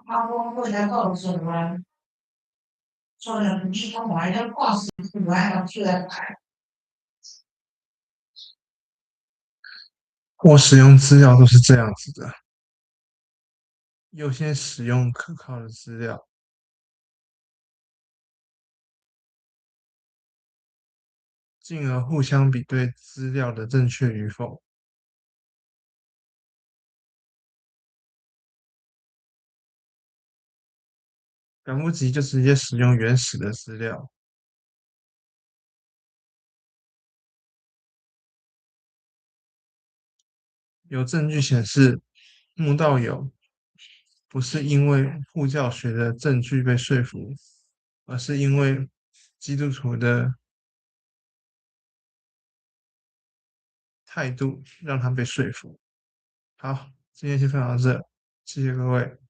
他们会来告诉我们，说的你看我还要告诉我还要去来排。我使用资料都是这样子的，优先使用可靠的资料，进而互相比对资料的正确与否。赶不及就直接使用原始的资料。有证据显示，慕道友不是因为护教学的证据被说服，而是因为基督徒的态度让他被说服。好，今天先分享到这，谢谢各位。